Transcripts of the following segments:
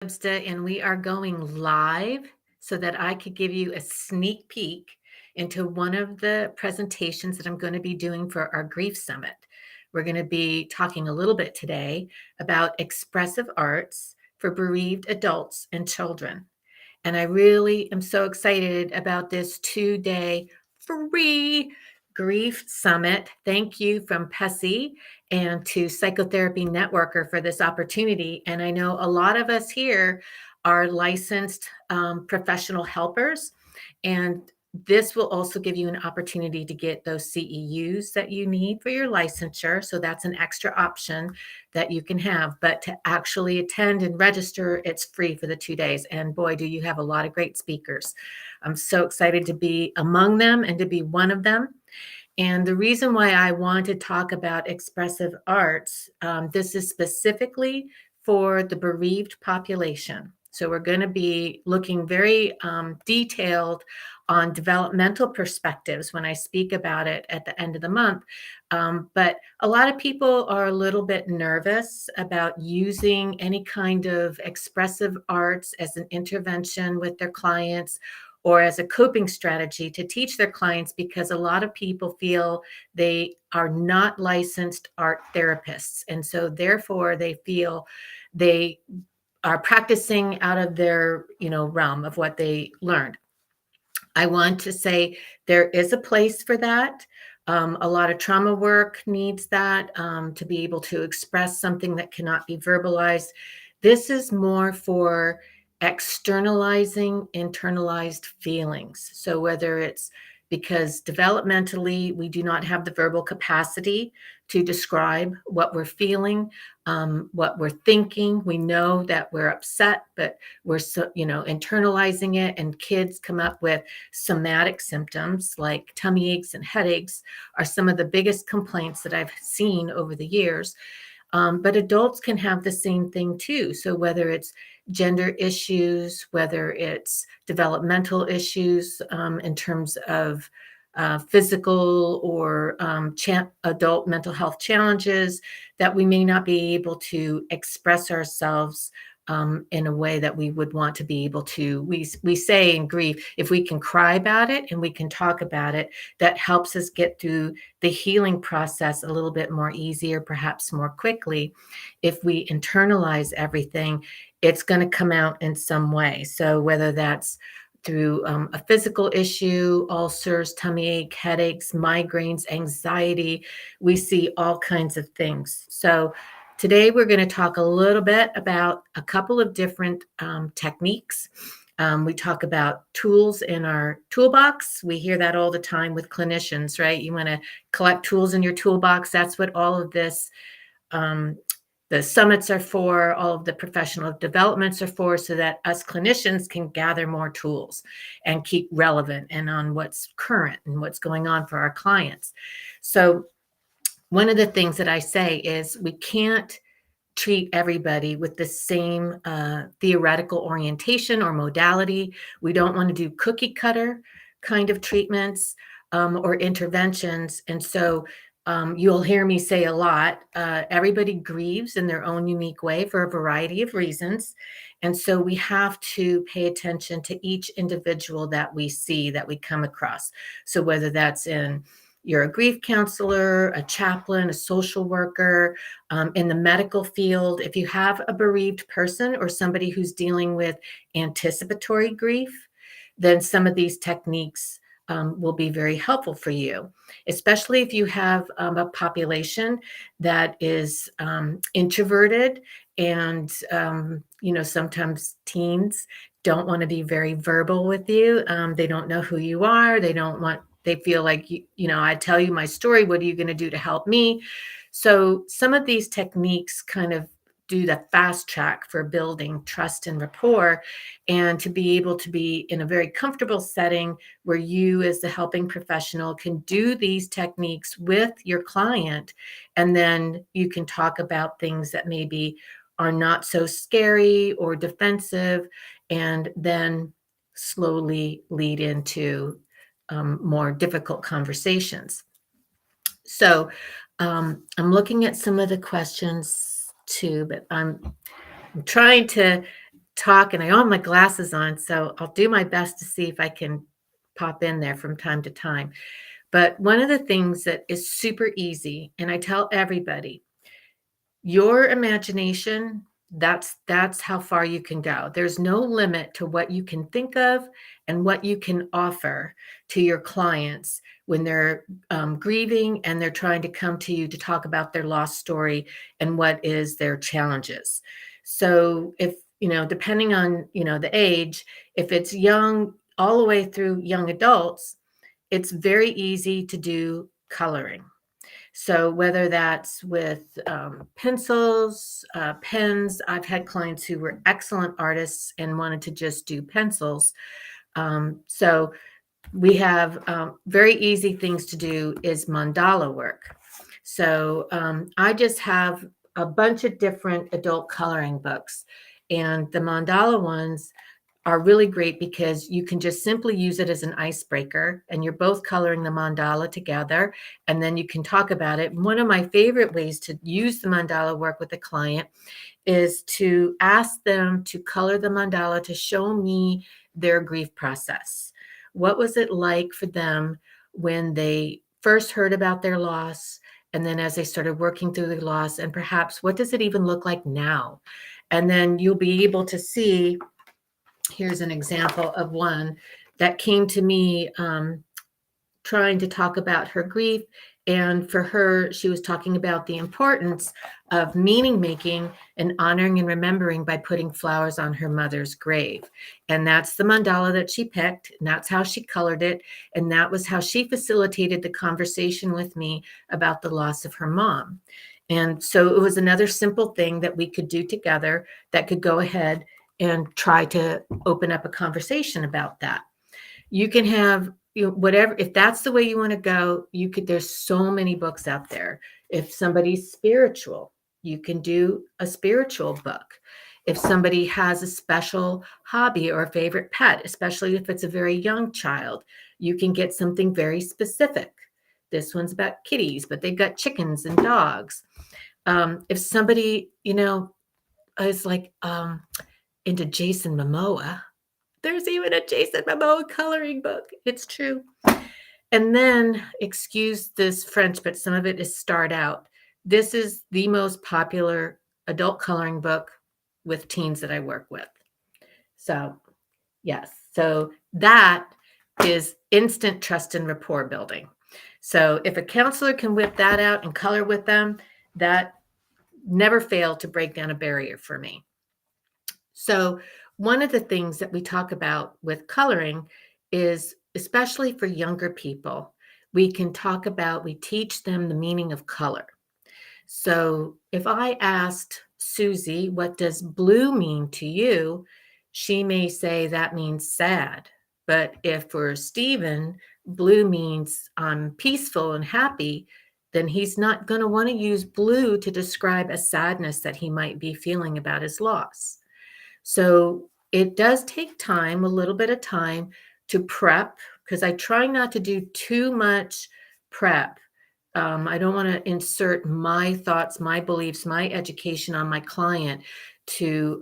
Sebzda, and we are going live so that I could give you a sneak peek into one of the presentations that I'm going to be doing for our Grief Summit. We're going to be talking a little bit today about expressive arts for bereaved adults and children. And I really am so excited about this 2-day free grief summit. Thank you from Pessy and to Psychotherapy Networker for this opportunity. And I know a lot of us here are licensed professional helpers, and this will also give you an opportunity to get those CEUs that you need for your licensure. So that's an extra option that you can have. But to actually attend and register, it's free for the 2 days. And boy, do you have a lot of great speakers. I'm so excited to be among them and to be one of them. And the reason why I want to talk about expressive arts, this is specifically for the bereaved population. So we're going to be looking very detailed on developmental perspectives when I speak about it at the end of the month. But a lot of people are a little bit nervous about using any kind of expressive arts as an intervention with their clients or as a coping strategy to teach their clients, because a lot of people feel they are not licensed art therapists. And so therefore they feel they are practicing out of their, realm of what they learned. I want to say there is a place for that. A lot of trauma work needs that to be able to express something that cannot be verbalized. This is more for externalizing internalized feelings. So whether it's because developmentally we do not have the verbal capacity to describe what we're feeling, what we're thinking. We know that we're upset, but we're internalizing it, and kids come up with somatic symptoms like tummy aches and headaches are some of the biggest complaints that I've seen over the years. But adults can have the same thing too. So whether it's gender issues, whether it's developmental issues in terms of physical or adult mental health challenges, that we may not be able to express ourselves in a way that we would want to be able to. We say in grief, if we can cry about it and we can talk about it, that helps us get through the healing process a little bit more easier, perhaps more quickly. If we internalize everything, it's going to come out in some way. So whether that's through a physical issue, ulcers, tummy ache, headaches, migraines, anxiety, we see all kinds of things. So today we're going to talk a little bit about a couple of different techniques. We talk about tools in our toolbox. We hear that all the time with clinicians, right? You want to collect tools in your toolbox. That's what all of this the summits are for, all of the professional developments are for, so that us clinicians can gather more tools and keep relevant and on what's current and what's going on for our clients. So one of the things that I say is we can't treat everybody with the same theoretical orientation or modality. We don't want to do cookie cutter kind of treatments or interventions. And so you'll hear me say a lot, everybody grieves in their own unique way for a variety of reasons. And so we have to pay attention to each individual that we see, that we come across. So whether that's you're a grief counselor, a chaplain, a social worker, in the medical field, if you have a bereaved person or somebody who's dealing with anticipatory grief, then some of these techniques will be very helpful for you, especially if you have a population that is introverted and, sometimes teens don't want to be very verbal with you. They don't know who you are. They feel like, I tell you my story. What are you going to do to help me? So some of these techniques kind of do the fast track for building trust and rapport, and to be able to be in a very comfortable setting where you as the helping professional can do these techniques with your client. And then you can talk about things that maybe are not so scary or defensive, and then slowly lead into more difficult conversations. So I'm looking at some of the questions too, but I'm trying to talk, and I don't have my glasses on, so I'll do my best to see if I can pop in there from time to time. But one of the things that is super easy, and I tell everybody, your imagination, that's how far you can go. There's no limit to what you can think of and what you can offer to your clients when they're grieving and they're trying to come to you to talk about their lost story and what is their challenges. So if, depending on, the age, if it's young all the way through young adults, it's very easy to do coloring. So whether that's with pencils, pens, I've had clients who were excellent artists and wanted to just do pencils. So we have very easy things to do is mandala work. So I just have a bunch of different adult coloring books, and the mandala ones are really great because you can just simply use it as an icebreaker, and you're both coloring the mandala together, and then you can talk about it. One of my favorite ways to use the mandala work with a client is to ask them to color the mandala to show me their grief process. What was it like for them when they first heard about their loss? And then as they started working through the loss, and perhaps what does it even look like now? And then you'll be able to see. Here's an example of one that came to me trying to talk about her grief. And for her, she was talking about the importance of meaning making and honoring and remembering by putting flowers on her mother's grave. And that's the mandala that she picked, and that's how she colored it. And that was how she facilitated the conversation with me about the loss of her mom. And so it was another simple thing that we could do together that could go ahead and try to open up a conversation about that. You can have, whatever, if that's the way you want to go, there's so many books out there. If somebody's spiritual, you can do a spiritual book. If somebody has a special hobby or a favorite pet, especially if it's a very young child, you can get something very specific. This one's about kitties, but they've got chickens and dogs. If somebody, is like into Jason Momoa, there's even a Jason Momoa coloring book. It's true. And then, excuse this French, but some of it is starred out. This is the most popular adult coloring book with teens that I work with. So, yes. So that is instant trust and rapport building. So if a counselor can whip that out and color with them, that never failed to break down a barrier for me. So one of the things that we talk about with coloring is, especially for younger people, we teach them the meaning of color. So if I asked Susie, what does blue mean to you? She may say that means sad. But if for Stephen, blue means I'm peaceful and happy, then he's not going to want to use blue to describe a sadness that he might be feeling about his loss. So it does take time, a little bit of time to prep, because I try not to do too much prep. I don't want to insert my thoughts, my beliefs, my education on my client to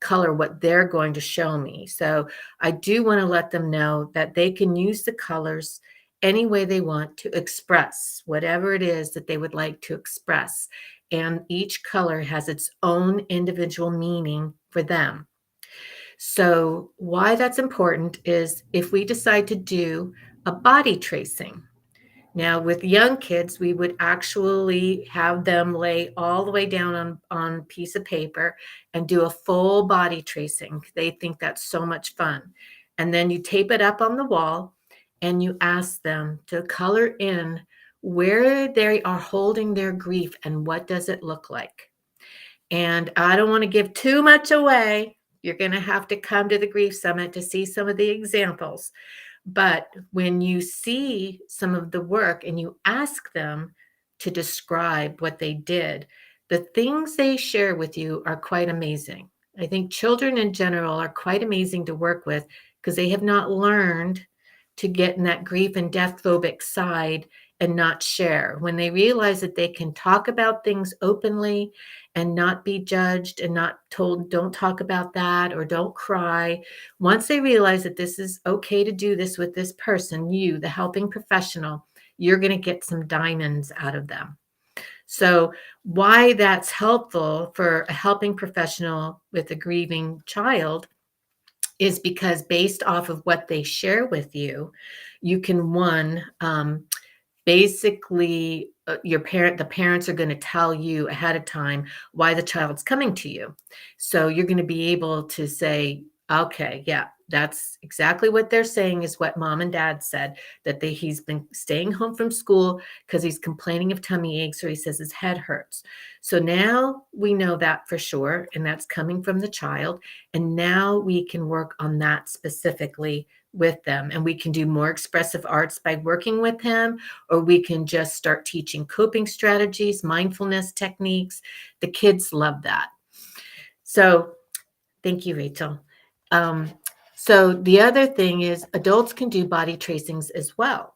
color what they're going to show me. So I do want to let them know that they can use the colors any way they want to express whatever it is that they would like to express. And each color has its own individual meaning for them. So why that's important is if we decide to do a body tracing. Now, with young kids, we would actually have them lay all the way down on a piece of paper and do a full body tracing. They think that's so much fun. And then you tape it up on the wall and you ask them to color in where they are holding their grief and what does it look like. And I don't want to give too much away. You're going to have to come to the Grief Summit to see some of the examples. But when you see some of the work and you ask them to describe what they did, the things they share with you are quite amazing. I think children in general are quite amazing to work with because they have not learned to get in that grief and death phobic side and not share. When they realize that they can talk about things openly and not be judged and not told, don't talk about that or don't cry. Once they realize that this is okay to do this with this person, you, the helping professional, you're going to get some diamonds out of them. So, why that's helpful for a helping professional with a grieving child is because based off of what they share with you, you can basically the parents are going to tell you ahead of time why the child's coming to you. So you're going to be able to say, okay, yeah, that's exactly what they're saying is what mom and dad said, that he's been staying home from school because he's complaining of tummy aches, or he says his head hurts. So now we know that for sure, and that's coming from the child. And now we can work on that specifically with them, and we can do more expressive arts by working with him, or we can just start teaching coping strategies, mindfulness techniques. The kids love that. So thank you, Rachel. Um, so the other thing is adults can do body tracings as well.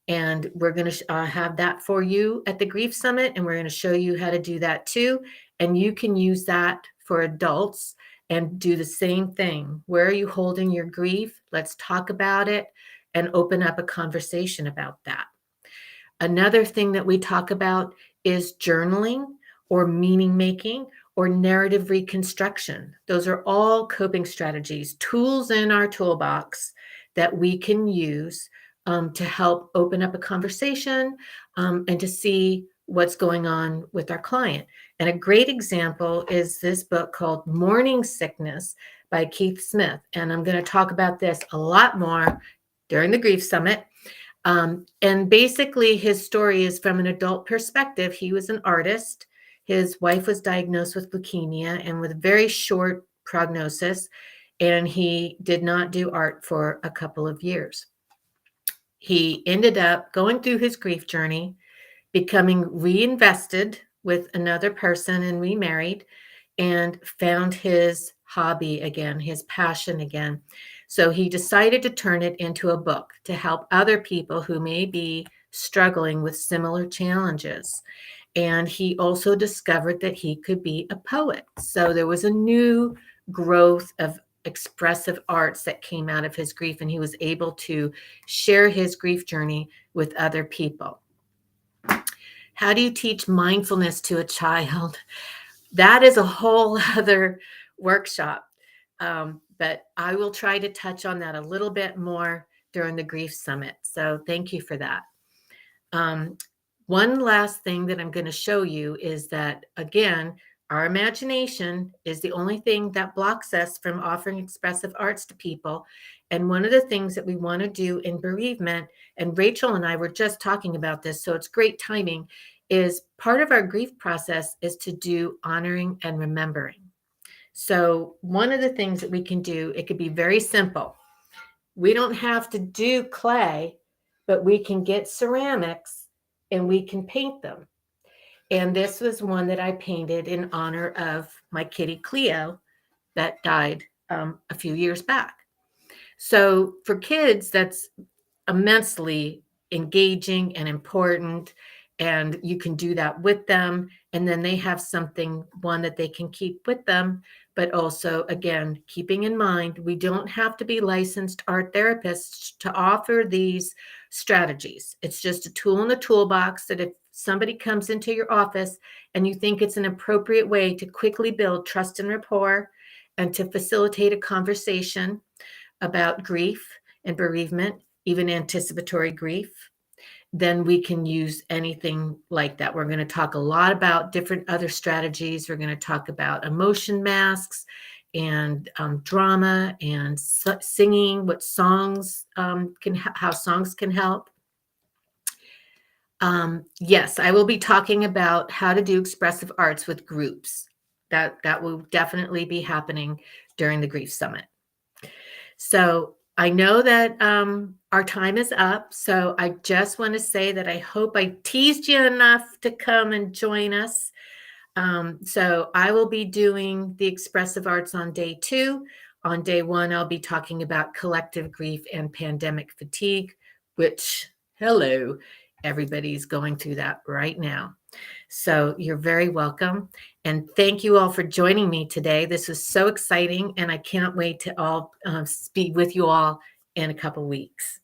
And we're going to have that for you at the Grief Summit, and we're going to show you how to do that too. And you can use that for adults and do the same thing. Where are you holding your grief? Let's talk about it and open up a conversation about that. Another thing that we talk about is journaling or meaning making or narrative reconstruction. Those are all coping strategies, tools in our toolbox that we can use to help open up a conversation and to see what's going on with our client. And a great example is this book called Morning Sickness by Keith Smith. And I'm going to talk about this a lot more during the Grief Summit. And basically, his story is from an adult perspective. He was an artist. His wife was diagnosed with leukemia and with a very short prognosis, and he did not do art for a couple of years. He ended up going through his grief journey, becoming reinvested with another person and remarried, and found his hobby again, his passion again. So he decided to turn it into a book to help other people who may be struggling with similar challenges. And he also discovered that he could be a poet. So there was a new growth of expressive arts that came out of his grief, and he was able to share his grief journey with other people. How do you teach mindfulness to a child? That is a whole other workshop. But I will try to touch on that a little bit more during the Grief Summit. So thank you for that. One last thing that I'm going to show you is that, again, our imagination is the only thing that blocks us from offering expressive arts to people. And one of the things that we want to do in bereavement, and Rachel and I were just talking about this, so it's great timing, is part of our grief process is to do honoring and remembering. So one of the things that we can do, it could be very simple. We don't have to do clay, but we can get ceramics and we can paint them. And this was one that I painted in honor of my kitty Cleo that died a few years back. So for kids, that's immensely engaging and important, and you can do that with them, and then they have something, one that they can keep with them. But also, again, keeping in mind, we don't have to be licensed art therapists to offer these strategies. It's just a tool in the toolbox that if somebody comes into your office and you think it's an appropriate way to quickly build trust and rapport and to facilitate a conversation about grief and bereavement, even anticipatory grief, then we can use anything like that. We're going to talk a lot about different other strategies. We're going to talk about emotion masks and drama and singing, what songs how songs can help. Yes, I will be talking about how to do expressive arts with groups. That will definitely be happening during the Grief Summit. So I know that our time is up. So I just want to say that I hope I teased you enough to come and join us. So I will be doing the expressive arts on day 2. On day 1, I'll be talking about collective grief and pandemic fatigue, which, hello, Everybody's going through that right now. So you're very welcome. And thank you all for joining me today. This was so exciting, and I can't wait to all be with you all in a couple weeks.